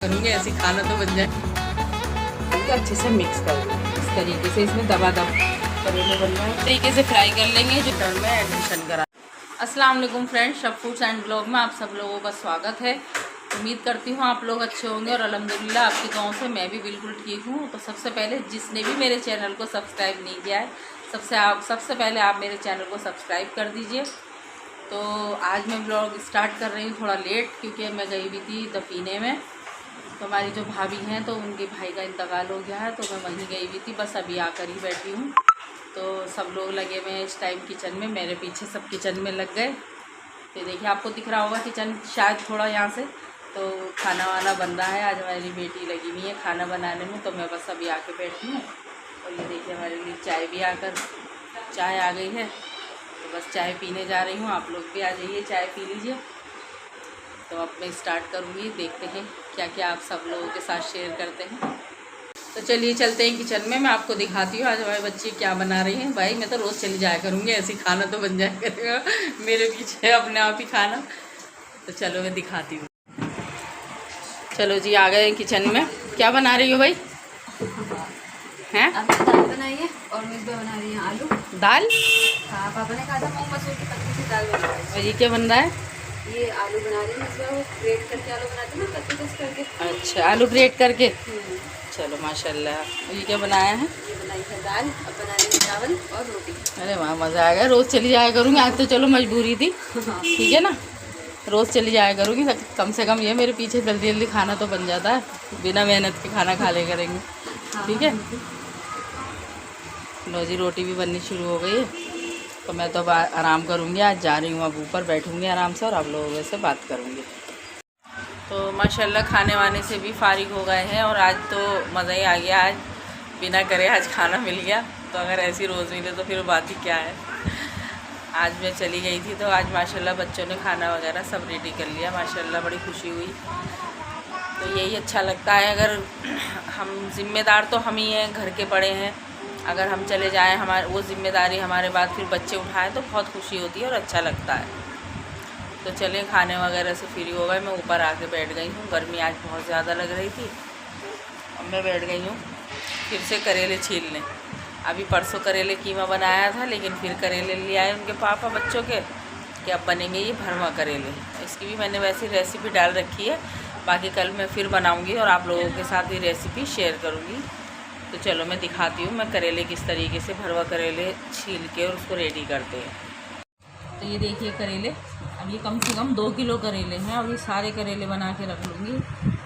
करूँगी ऐसी खाना तो बन जाए। तो अच्छे से मिक्स कर दूँगी इस तरीके से, इसमें दबा दब करेले बन जाए तरीके से फ्राई कर लेंगे जो टर्न में एडमिशन करा। अस्सलाम वालेकुम friends, Shab foods and blog में आप सब लोगों का स्वागत है। उम्मीद करती हूँ आप लोग अच्छे होंगे और अल्हम्दुलिल्लाह आपकी दुआओं से मैं भी बिल्कुल ठीक हूँ। तो सबसे पहले जिसने भी मेरे चैनल को सब्सक्राइब नहीं किया है, सबसे पहले आप मेरे चैनल को सब्सक्राइब कर दीजिए। तो आज मैं ब्लॉग स्टार्ट कर रही हूँ थोड़ा लेट, क्योंकि मैं गई हुई थी दफीने में। तो हमारी जो भाभी हैं तो उनके भाई का इंतकाल हो गया है, तो मैं वहीं गई हुई थी, बस अभी आकर ही बैठी हूँ। तो सब लोग लगे हुए हैं इस टाइम किचन में, मेरे पीछे सब किचन में लग गए। तो देखिए आपको दिख रहा होगा किचन शायद थोड़ा यहाँ से। तो खाना वाना बन रहा है, आज हमारी बेटी लगी हुई है खाना बनाने में, तो मैं बस अभी आके बैठी हूँ। और ये देखिए हमारे लिए चाय भी चाय आ गई है, तो बस चाय पीने जा रही हूँ। आप लोग भी आ जाइए, चाय पी लीजिए। तो अब मैं स्टार्ट करूँगी, देखते हैं क्या क्या आप सब लोगों के साथ शेयर करते हैं। तो चलिए चलते हैं किचन में, मैं आपको दिखाती हूँ आज हमारे बच्चे क्या बना रही हैं। भाई मैं तो रोज़ चली जाया करूँगी, ऐसी खाना तो बन जाया करेगा मेरे पीछे अपने आप ही खाना। तो चलो मैं दिखाती हूँ। चलो जी आ गए किचन में। क्या बना रही हो भाई? हैं दाल बनाई है और मैं इसमें बना रही हूँ आलू दाल। हाँ, पापा ने कहा था मूंग मसूर की पत्ती से दाल बना रही और ये क्या बन रहा है? है। ये आलू बना रही हूँ, इसमें वो ग्रेट करके आलू बनाते हैं ना, कच्चे कस करके। अच्छा, आलू ग्रेट करके। चलो माशाल्लाह। और ये क्या बनाया है? ये बनाई है दाल, अब बना रही हूँ चावल और रोटी। अरे वाह, मज़ा आएगा। रोज़ चली जाया करूँगी, आज तो चलो मजबूरी थी, ठीक है ना। रोज़ चली जाया करूँगी, कम से कम ये मेरे पीछे जल्दी जल्दी खाना तो बन जाता है, बिना मेहनत के खाना खा ले करेंगे, ठीक है। लो जी रोटी भी बननी शुरू हो गई है। तो मैं तो अब आराम करूँगी, आज जा रही हूँ, अब ऊपर बैठूँगी आराम से और आप लोगों से बात करूँगी। तो माशाल्लाह खाने वाने से भी फारिग हो गए हैं और आज तो मज़ा ही आ गया। आज बिना करे आज खाना मिल गया, तो अगर ऐसी रोज़ मिले तो फिर बात ही क्या है। आज मैं चली गई थी, तो आज माशाल्लाह बच्चों ने खाना वगैरह सब रेडी कर लिया, माशाल्लाह बड़ी खुशी हुई। तो यही अच्छा लगता है, अगर हम ज़िम्मेदार तो हम ही हैं, घर के बड़े हैं, अगर हम चले जाएं, हमारे वो ज़िम्मेदारी हमारे बाद फिर बच्चे उठाएं तो बहुत खुशी होती है और अच्छा लगता है। तो चलें, खाने वगैरह से फ्री हो गए, मैं ऊपर आके बैठ गई हूँ। गर्मी आज बहुत ज़्यादा लग रही थी, अब मैं बैठ गई हूँ फिर से करेले छीलने। अभी परसों करेले कीमा बनाया था, लेकिन फिर करेले ले आए उनके पापा बच्चों के कि अब बनेंगे ये भरवा करेले। इसकी भी मैंने वैसी रेसिपी डाल रखी है, बाकी कल मैं फिर बनाऊँगी और आप लोगों के साथ ये रेसिपी शेयर करूँगी। तो चलो मैं दिखाती हूँ मैं करेले किस तरीके से भरवा करेले छील के और उसको रेडी करते हैं। तो ये देखिए करेले, अब ये कम से कम 2 किलो करेले हैं, और ये सारे करेले बना के रख लूँगी।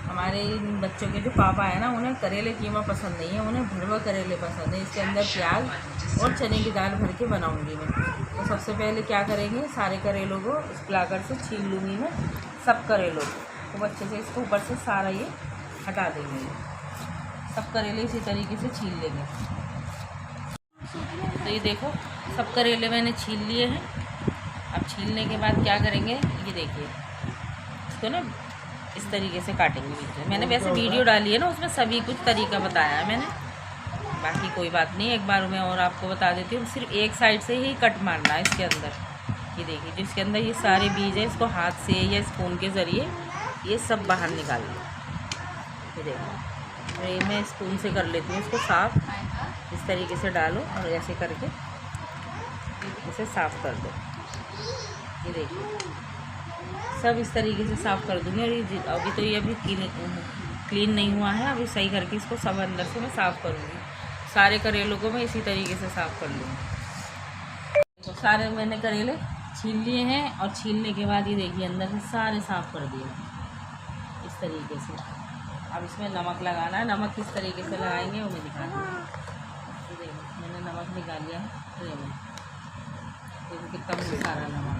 हमारे इन बच्चों के जो पापा है ना, उन्हें करेले कीमा पसंद नहीं है, उन्हें भरवा करेले पसंद है। इसके अंदर प्याज और चने की दाल भर के बनाऊँगी मैं। तो सबसे पहले क्या करेंगे, सारे करेलों को स्प्लाकर से छील लूँगी मैं, सब करेलों को। तो अच्छे से इसको ऊपर से सारा ये हटा देंगे, सब करेले इसी तरीके से छील लेंगे। तो ये देखो सब करेले मैंने छील लिए हैं। अब छीलने के बाद क्या करेंगे, ये देखिए इसको ना इस तरीके से काटेंगे बीच में। मैंने वैसे वीडियो डाली है ना, उसमें सभी कुछ तरीका बताया है मैंने, बाकी कोई बात नहीं, एक बार मैं और आपको बता देती हूँ। सिर्फ एक साइड से ही कट मारना है इसके अंदर। ये देखिए जिसके अंदर ये सारे बीज है, इसको हाथ से या स्पून के ज़रिए ये सब बाहर निकालना। ये देखो ये मैं स्पून से कर लेती हूँ इसको साफ़, इस तरीके से डालो और ऐसे करके इसे साफ़ कर दो। ये देखिए सब इस तरीके से साफ़ कर दूँगी। और अभी तो ये अभी क्लीन नहीं हुआ है, अभी सही करके इसको सब अंदर से मैं साफ़ करूँगी। सारे करेलों को मैं इसी तरीके से साफ़ कर लूँगी। तो सारे मैंने करेले छील लिए हैं, और छीलने के बाद ये देखिए अंदर से सारे साफ़ कर दिए इस तरीके से। अब इसमें नमक लगाना है, नमक किस तरीके से लगाएंगे वो मैं दिखा दूँगी। देखिए मैंने नमक निकाल लिया है, देखो कितना सारा नमक।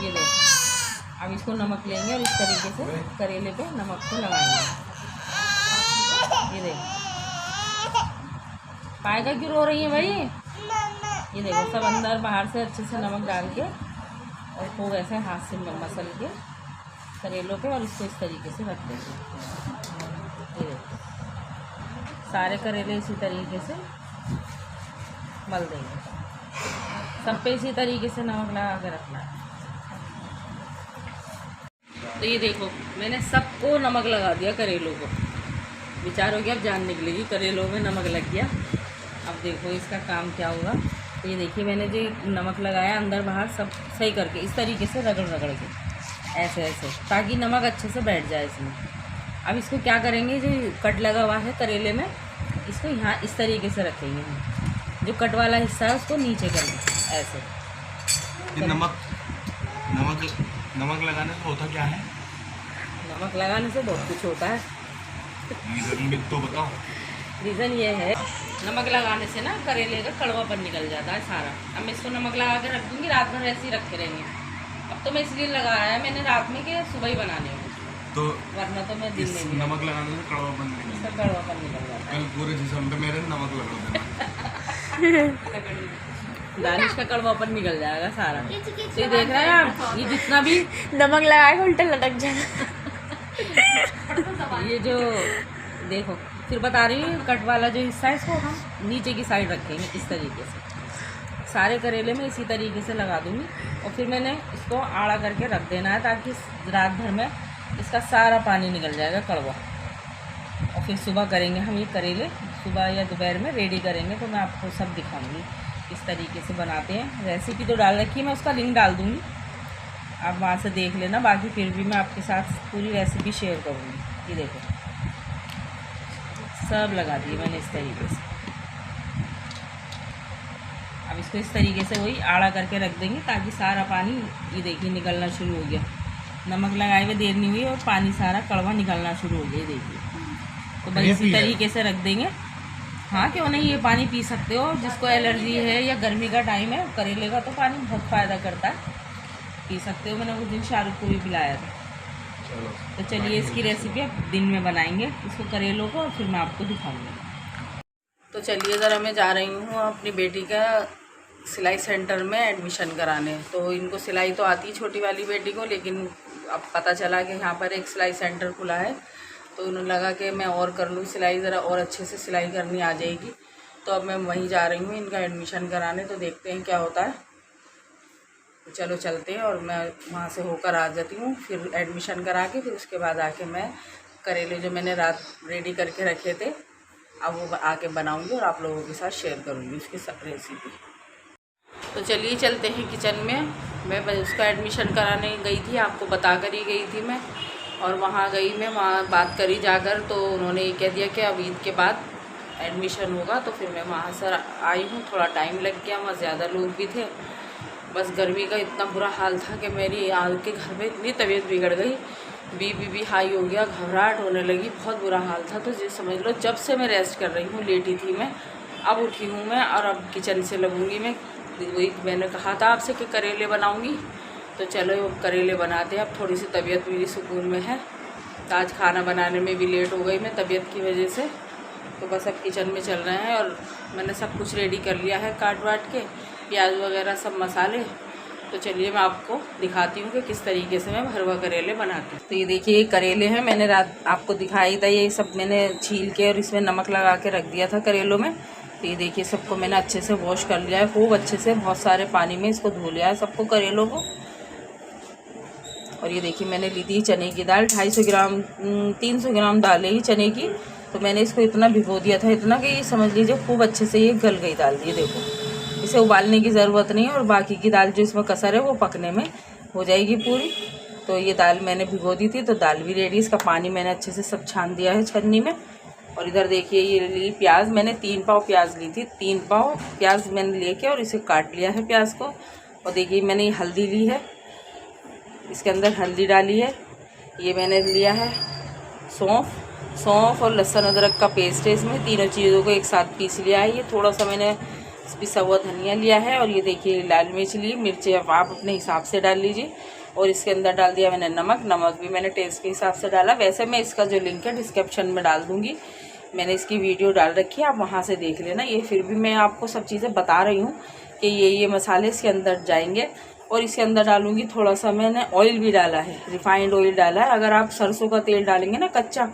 ये देखो अब इसको नमक लेंगे और इस तरीके से करेले पे नमक को लगाएंगे। ये देखो पाएगा क्यों रो रही है भाई? ये देखो सब अंदर बाहर से अच्छे से नमक डाल के और खूब ऐसे हाथ से मसल के करेलों पे, और इसको इस तरीके से रख देंगे। ये देखो सारे करेले इसी तरीके से मल देंगे, सब पे इसी तरीके से नमक लगा के रखना है। तो ये देखो मैंने सबको नमक लगा दिया करेलों को। बेचारों की अब जान निकलेगी, करेलों में नमक लग गया। अब देखो इसका काम क्या होगा। तो ये देखिए मैंने जो नमक लगाया अंदर बाहर सब सही करके इस तरीके से रगड़ रगड़ के ऐसे ऐसे, ताकि नमक अच्छे से बैठ जाए इसमें। अब इसको क्या करेंगे, जो कट लगा हुआ है करेले में, इसको यहाँ इस तरीके से रखेंगे हम। जो कट वाला हिस्सा है उसको नीचे करेंगे ऐसे। नमक लगाने से होता क्या है? नमक लगाने से बहुत कुछ होता है। तो बताओ। रीज़न ये है, नमक लगाने से ना करेले का कड़वापन निकल जाता है सारा। अब मैं इसको नमक लगा के रख दूँगी, रात भर ऐसे ही रखे रहेंगे। अब तो मैं इसलिए लगाया है मैंने रात में कि सुबह ही बनाने में, तो वरना तो मैं दिन में नमक लगाने से कड़वापन निकल जाता है। कल पूरे जिस्म पे मेरे नमक लगा देना। दानिश का कड़वापन निकल जाएगा सारा। तो ये देख रहे हैं आप, ये जितना भी नमक लगाएगा उल्टा लटक जाएगा। ये जो देखो फिर बता रही हूँ, कट वाला जो हिस्सा है इसको हम नीचे की साइड रखेंगे इस तरीके से। सारे करेले में इसी तरीके से लगा दूँगी और फिर मैंने इसको आड़ा करके रख देना है, ताकि रात भर में इसका सारा पानी निकल जाएगा कड़वा। और फिर सुबह करेंगे हम ये करेले, सुबह या दोपहर में रेडी करेंगे। तो मैं आपको सब दिखाऊंगी किस तरीके से बनाते हैं। रेसिपी तो डाल रखी है, मैं उसका लिंक डाल दूँगी, आप वहाँ से देख लेना। बाकी फिर भी मैं आपके साथ पूरी रेसिपी शेयर करूँगी। ये देखो सब लगा दिए मैंने इस तरीके से। अब इसको इस तरीके से वही आड़ा करके रख देंगे, ताकि सारा पानी, ये देखिए निकलना शुरू हो गया। नमक लगाए हुए देर नहीं हुई और पानी सारा कड़वा निकलना शुरू हो गया, ये देखिए। तो बस इसी तरीके से रख देंगे। हाँ क्यों नहीं, ये पानी पी सकते हो, जिसको एलर्जी है या गर्मी का टाइम है, करेले का तो पानी बहुत फ़ायदा करता है, पी सकते हो। मैंने उस दिन शाहरुख को भी पिलाया था। तो चलिए इसकी रेसिपी अब दिन में बनाएंगे इसको करेलों को, और फिर मैं आपको दिखाऊंगी। तो चलिए ज़रा मैं जा रही हूँ अपनी बेटी का सिलाई सेंटर में एडमिशन कराने। तो इनको सिलाई तो आती है छोटी वाली बेटी को, लेकिन अब पता चला कि यहाँ पर एक सिलाई सेंटर खुला है, तो उन्होंने लगा कि मैं और कर लूँ सिलाई, ज़रा और अच्छे से सिलाई करनी आ जाएगी। तो अब मैं वहीं जा रही हूँ इनका एडमिशन कराने। तो देखते हैं क्या होता है। तो चलो चलते हैं और मैं वहाँ से होकर आ जाती हूँ, फिर एडमिशन करा के फिर उसके बाद आके मैं करेले जो मैंने रात रेडी करके रखे थे अब वो आके बनाऊँगी और आप लोगों के साथ शेयर करूँगी उसकी रेसिपी। तो चलिए चलते हैं किचन में। मैं उसका एडमिशन कराने गई थी, आपको बता कर ही गई थी मैं, और वहाँ गई मैं, वहाँ बात करी जाकर। तो उन्होंने ये कह दिया कि अब ईद के बाद एडमिशन होगा। तो फिर मैं वहाँ से आई हूँ, थोड़ा टाइम लग गया, वहाँ ज़्यादा लोग भी थे। बस गर्मी का इतना बुरा हाल था कि मेरी आके घर में इतनी तबीयत बिगड़ गई, बीपी भी हाई हो गया, घबराहट होने लगी, बहुत बुरा हाल था। तो ये समझ लो जब से मैं रेस्ट कर रही हूँ, लेटी थी मैं, अब उठी हूँ मैं और अब किचन से लगूँगी मैं। वही मैंने कहा था आपसे कि करेले बनाऊँगी, तो चलो करेले बनाते हैं। अब थोड़ी सी तबीयत मेरी सुकून में है, तो आज खाना बनाने में भी लेट हो गई मैं तबीयत की वजह से। तो बस अब किचन में चल रहे हैं और मैंने सब कुछ रेडी कर लिया है, काट वाट के प्याज वगैरह सब मसाले। तो चलिए मैं आपको दिखाती हूँ कि किस तरीके से मैं भरवा करेले बनाती हूँ। तो ये देखिए करेले हैं, मैंने रात आपको दिखाई था, ये सब मैंने छील के और इसमें नमक लगा के रख दिया था करेलों में। तो ये देखिए सबको मैंने अच्छे से वॉश कर लिया है, खूब अच्छे से, बहुत सारे पानी में इसको धो लिया है सबको करेलों को। और ये देखिए मैंने ली थी चने की दाल, 250 ग्राम 300 ग्राम दाल है ही चने की। तो मैंने इसको इतना भिगो दिया था, इतना कि ये समझ लीजिए खूब अच्छे से ये गल गई दाल। ये देखो इसे उबालने की ज़रूरत नहीं है, और बाकी की दाल जो इसमें कसर है वो पकने में हो जाएगी पूरी। तो ये दाल मैंने भिगो दी थी, तो दाल भी रेडी, इसका पानी मैंने अच्छे से सब छान दिया है छन्नी में। और इधर देखिए ये ली प्याज, मैंने 3 पाव प्याज ली थी, 3 पाव प्याज मैंने लेके और इसे काट लिया है प्याज को। और देखिए मैंने ये हल्दी ली है, इसके अंदर हल्दी डाली है। ये मैंने लिया है सौंफ और लहसुन अदरक का पेस्ट है, इसमें तीनों चीज़ों को एक साथ पीस लिया है। ये थोड़ा सा मैंने पिसा हुआ धनिया लिया है, और ये देखिए लाल मिर्च ली, मिर्ची आप अपने हिसाब से डाल लीजिए। और इसके अंदर डाल दिया मैंने नमक भी मैंने टेस्ट के हिसाब से डाला। वैसे मैं इसका जो लिंक है डिस्क्रिप्शन में डाल दूँगी, मैंने इसकी वीडियो डाल रखी है, आप वहाँ से देख लेना। ये फिर भी मैं आपको सब चीज़ें बता रही हूँ कि ये मसाले इसके अंदर जाएंगे। और इसके अंदर डालूँगी थोड़ा सा मैंने ऑयल भी डाला है, रिफाइंड ऑयल डाला है। अगर आप सरसों का तेल डालेंगे ना कच्चा,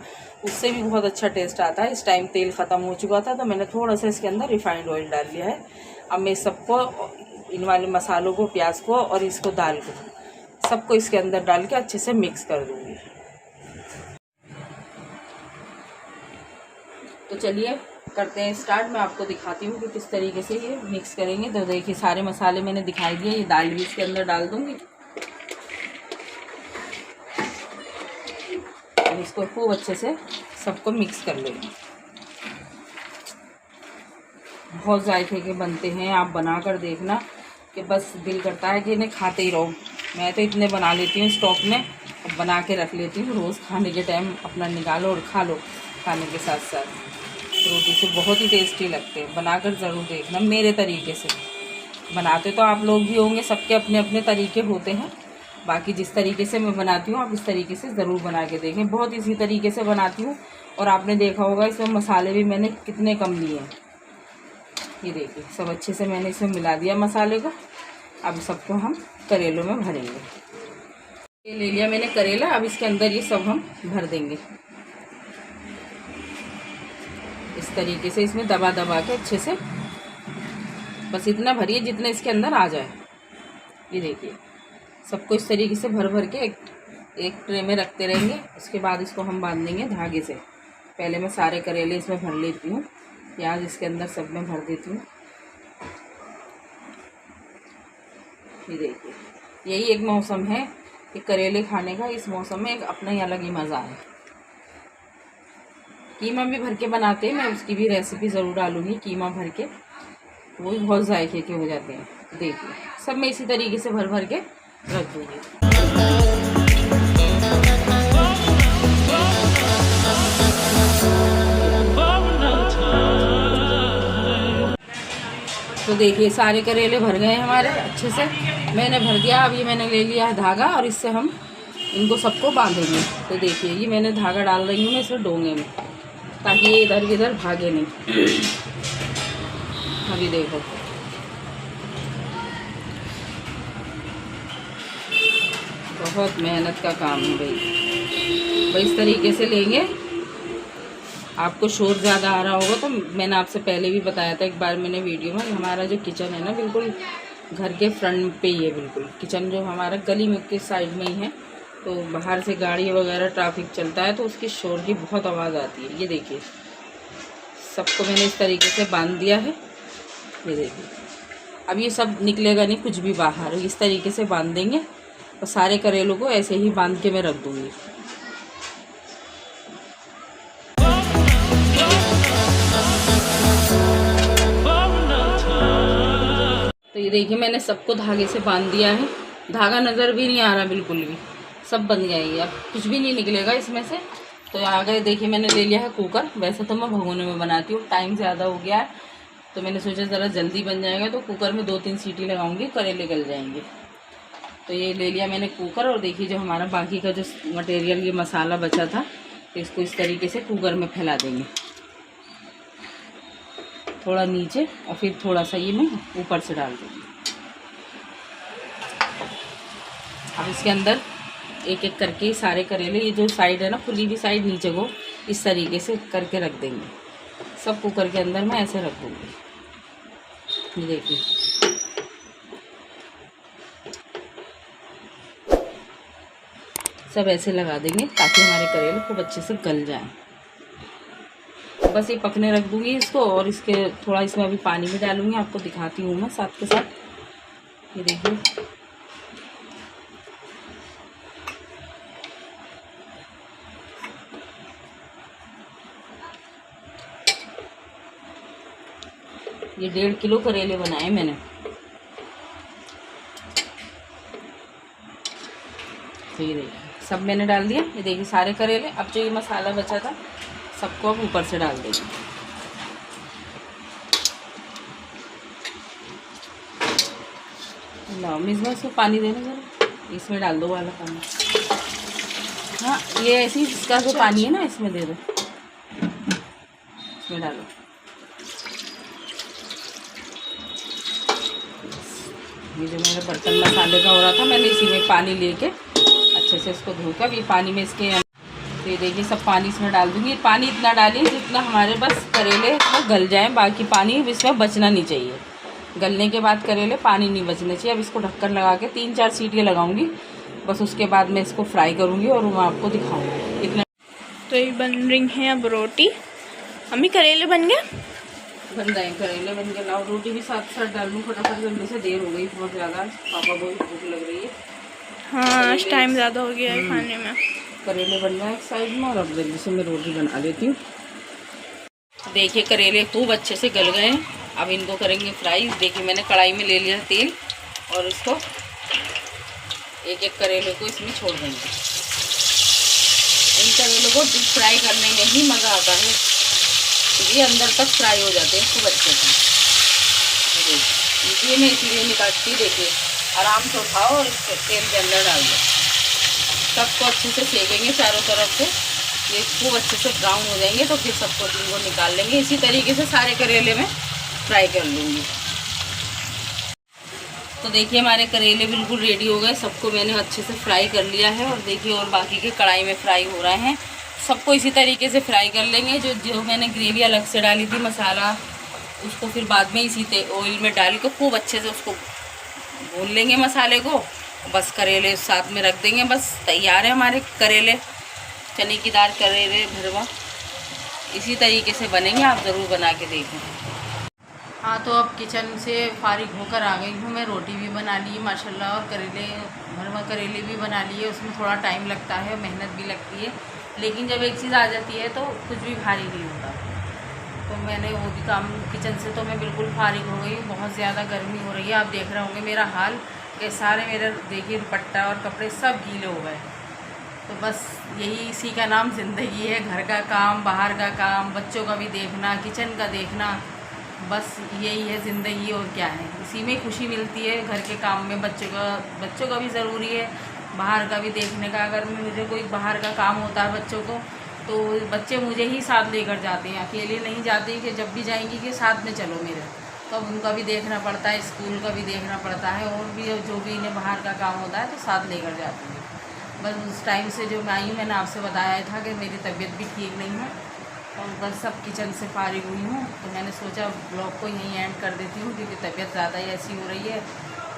उससे भी बहुत अच्छा टेस्ट आता है। इस टाइम तेल ख़त्म हो चुका था, तो मैंने थोड़ा सा इसके अंदर रिफाइंड ऑयल डाल लिया है। अब मैं सबको, इन वाले मसालों को, प्याज को और इसको दाल को सबको इसके अंदर डाल के अच्छे से मिक्स कर दूँगी। तो चलिए करते हैं स्टार्ट। मैं आपको दिखाती हूँ कि किस तरीके से ये मिक्स करेंगे। तो देखिए सारे मसाले मैंने दिखाई दिए, ये दाल भी इसके अंदर डाल दूँगी और इसको खूब अच्छे से सबको मिक्स कर लेंगे। बहुत जायके के बनते हैं, आप बना कर देखना कि बस दिल करता है कि इन्हें खाते ही रहो। मैं तो इतने बना लेती हूँ स्टॉक में, बना के रख लेती हूँ, रोज़ खाने के टाइम अपना निकालो और खा लो खाने के साथ साथ रोटी से। बहुत ही टेस्टी लगते हैं, बनाकर ज़रूर देखना। मेरे तरीके से बनाते तो आप लोग भी होंगे, सबके अपने अपने तरीके होते हैं। बाकी जिस तरीके से मैं बनाती हूँ आप इस तरीके से ज़रूर बना के देखें। बहुत इसी तरीके से बनाती हूँ और आपने देखा होगा इसमें मसाले भी मैंने कितने कम लिए हैं। ये देखिए सब अच्छे से मैंने इसमें मिला दिया मसाले को। अब सबको हम करेलों में भरेंगे। ये ले लिया मैंने करेला, अब इसके अंदर ये सब हम भर देंगे इस तरीके से। इसमें दबा दबा के अच्छे से बस इतना भरिए जितना इसके अंदर आ जाए। ये देखिए सबको इस तरीके से भर भर के एक ट्रे में रखते रहेंगे। उसके बाद इसको हम बांध देंगे धागे से। पहले मैं सारे करेले इसमें भर लेती हूँ, प्याज इसके अंदर सब में भर देती हूँ। ये देखिए यही एक मौसम है कि करेले खाने का। इस मौसम में एक अपना ही अलग ही मज़ा है। कीमा भी भर के बनाते हैं, मैं उसकी भी रेसिपी ज़रूर डालूँगी। कीमा भर के वो भी बहुत जायके के हो जाते हैं। देखिए सब मैं इसी तरीके से भर भर के रख दूँगी। तो देखिए सारे करेले भर गए हमारे अच्छे से, मैंने भर दिया। अब ये मैंने ले लिया है धागा और इससे हम इनको सबको बांधेंगे। तो देखिए ये मैंने धागा डाल रही हूँ मैं इसमें डोंगे में, ताकि ये इधर उधर भागे नहीं। अभी देखो बहुत मेहनत का काम है भाई। इस तरीके से लेंगे। आपको शोर ज़्यादा आ रहा होगा तो मैंने आपसे पहले भी बताया था एक बार मैंने वीडियो में, हमारा जो किचन है ना बिल्कुल घर के फ्रंट पे ही है। बिल्कुल किचन जो हमारा गली में के साइड में ही है, तो बाहर से गाड़ी वगैरह ट्रैफिक चलता है तो उसकी शोर की बहुत आवाज़ आती है। ये देखिए सबको मैंने इस तरीके से बांध दिया है। ये देखिए अब ये सब निकलेगा नहीं कुछ भी बाहर। इस तरीके से बांध देंगे और सारे करेलों को ऐसे ही बांध के मैं रख दूँगी। तो ये देखिए मैंने सबको धागे से बांध दिया है। धागा नज़र भी नहीं आ रहा बिल्कुल भी, सब बन गए ये। अब कुछ भी नहीं निकलेगा इसमें से। तो आ गए। देखिए मैंने ले लिया है कुकर। वैसे तो मैं भगोने में बनाती हूँ, टाइम ज़्यादा हो गया है तो मैंने सोचा ज़रा जल्दी बन जाएगा, तो कुकर में 2-3 सीटी लगाऊंगी, करेले गल जाएंगे। तो ये ले लिया मैंने कुकर। और देखिए जो हमारा बाकी का जो मटेरियल ये मसाला बचा था, तो इसको इस तरीके से कुकर में फैला देंगे, थोड़ा नीचे और फिर थोड़ा सा ये मैं ऊपर से डाल दूँगी। अब इसके अंदर एक एक करके सारे करेले, ये जो साइड है ना खुली हुई साइड, नीचे को इस तरीके से करके रख देंगे। सब कुकर के अंदर मैं ऐसे रख दूँगी। ये देखिए सब ऐसे लगा देंगे ताकि हमारे करेले खूब अच्छे से गल जाएं। बस ये पकने रख दूँगी इसको। और इसके थोड़ा इसमें अभी पानी भी डालूँगी, आपको दिखाती हूँ मैं साथ के साथ। ये देखिए ये 1.5 किलो करेले बनाए मैंने। तो ये देखिए सब मैंने डाल दिया। ये देखिए सारे करेले। अब जो ये मसाला बचा था सबको अब ऊपर से डाल देंगे। लाओ मिस इसमें पानी देना जरा, इसमें डाल दो वाला पानी। हाँ ये ऐसे ही इसका जो पानी है ना इसमें दे दो, इसमें डालो। ये जो मेरा बर्तन मसाले का हो रहा था, मैंने इसी में पानी लेके अच्छे से इसको धोकर ये पानी में इसके, तो ये देखिए सब पानी इसमें डाल दूँगी। पानी इतना डालिए जितना हमारे बस करेले इसमें गल जाए, बाकी पानी इसमें बचना नहीं चाहिए। गलने के बाद करेले पानी नहीं बचना चाहिए। अब इसको ढक्कन लगा के 3-4 सीटियाँ लगाऊंगी बस उसके बाद मैं इसको फ्राई करूँगी और मैं आपको दिखाऊँगी। इतना तो ये बन रही हैं अब रोटी। अम्मी करेले बन गए? बन गए करेले, बन गए। लाओ रोटी भी साथ साथ डाल दूँ फटाफट, जल्दी से, देर हो गई बहुत ज़्यादा, पापा को भी भूख लग रही है। हाँ आज टाइम ज़्यादा हो गया है खाने में। करेले बन गए एक साइड में और अब जल्दी से मैं रोटी बना लेती हूँ। देखिए करेले खूब अच्छे से गल गए हैं, अब इनको करेंगे फ्राई। देखिए मैंने कढ़ाई में ले लिया तेल और इसको एक एक करेले को इसमें छोड़ देंगे। इन करेलों को डीप फ्राई करने में ही मज़ा आता है, क्योंकि ये अंदर तक फ्राई हो जाते हैं खूब अच्छे से। देखिए मैं इसीलिए निकालती, देखिए आराम से उठाओ और इसके तेल के अंदर डाल दो। सबको अच्छे से सेकेंगे चारों तरफ से, ये खूब अच्छे से ब्राउन हो जाएंगे तो फिर सबको इनको निकाल लेंगे। इसी तरीके से सारे करेले में फ्राई कर लूँगी। तो देखिए हमारे करेले बिल्कुल रेडी हो गए, सबको मैंने अच्छे से फ्राई कर लिया है। और देखिए और बाकी के कढ़ाई में फ्राई हो रहे हैं, सबको इसी तरीके से फ्राई कर लेंगे। जो मैंने ग्रेवी अलग से डाली थी मसाला, उसको फिर बाद में इसी ऑयल में डाल के खूब अच्छे से उसको भून लेंगे मसाले को। बस करेले साथ में रख देंगे, बस तैयार है हमारे करेले, चने की दाल करेले भरवा। इसी तरीके से बनेंगे, आप ज़रूर बना के देखें। हाँ तो अब किचन से फारिग होकर आ गई हूँ मैं। रोटी भी बना ली माशाल्लाह और करेले भरवा करेले भी बना लिए। उसमें थोड़ा टाइम लगता है, मेहनत भी लगती है, लेकिन जब एक चीज़ आ जाती है तो कुछ भी भारी नहीं होता। तो मैंने वो भी काम, किचन से तो मैं बिल्कुल फारिग हो गई। बहुत ज़्यादा गर्मी हो रही है, आप देख रहे होंगे मेरा हाल कि सारे मेरे देखिए दुपट्टा और कपड़े सब गीले हो गए। तो बस यही इसी का नाम ज़िंदगी है, घर का काम, बाहर का काम, बच्चों का भी देखना, किचन का देखना, बस यही है ज़िंदगी। और क्या है, इसी में खुशी मिलती है, घर के काम में। बच्चों का भी ज़रूरी है, बाहर का भी देखने का। अगर मुझे कोई बाहर का काम होता है बच्चों को, तो बच्चे मुझे ही साथ लेकर जाते हैं, अकेले नहीं जाते कि जब भी जाएंगी कि साथ में चलो मेरे। तो उनका भी देखना पड़ता है, स्कूल का भी देखना पड़ता है, और भी जो भी इन्हें बाहर का काम होता है तो साथ लेकर जाती हैं। बस उस टाइम से जो मैं आई हूँ, मैंने आपसे बताया था कि मेरी तबीयत भी ठीक नहीं है और बस सब किचन से फारिग हुई हूँ। तो मैंने सोचा ब्लॉग को यहीं एंड कर देती हूँ, क्योंकि तबीयत ज़्यादा ही ऐसी हो रही है,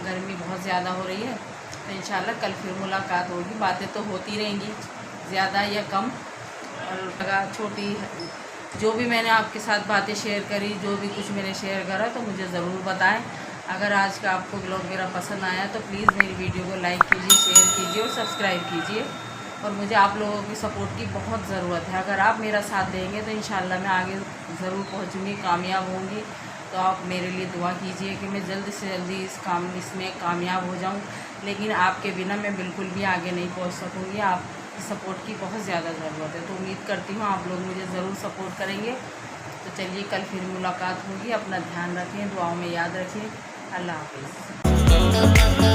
गर्मी बहुत ज़्यादा हो रही है। तो इंशाल्लाह कल फिर मुलाकात होगी। बातें तो होती रहेंगी, ज़्यादा या कम। और लगा छोटी जो भी मैंने आपके साथ बातें शेयर करी, जो भी कुछ मैंने शेयर करा, तो मुझे ज़रूर बताएं। अगर आज का आपको ब्लॉग मेरा पसंद आया तो प्लीज़ मेरी वीडियो को लाइक कीजिए, शेयर कीजिए और सब्सक्राइब कीजिए। और मुझे आप लोगों की सपोर्ट की बहुत ज़रूरत है। अगर आप मेरा साथ देंगे तो इंशाल्लाह मैं आगे ज़रूर पहुंचूंगी, कामयाब होंगी। तो आप मेरे लिए दुआ कीजिए कि मैं जल्द से जल्दी इसमें कामयाब हो जाऊं। लेकिन आपके बिना मैं बिल्कुल भी आगे नहीं पहुंच सकूंगी, आपकी सपोर्ट की बहुत ज़्यादा ज़रूरत है। तो उम्मीद करती हूँ आप लोग मुझे ज़रूर सपोर्ट करेंगे। तो चलिए कल फिर मुलाकात होगी। अपना ध्यान रखें, दुआओं में याद रखें। अल्लाह हाफ़िज़।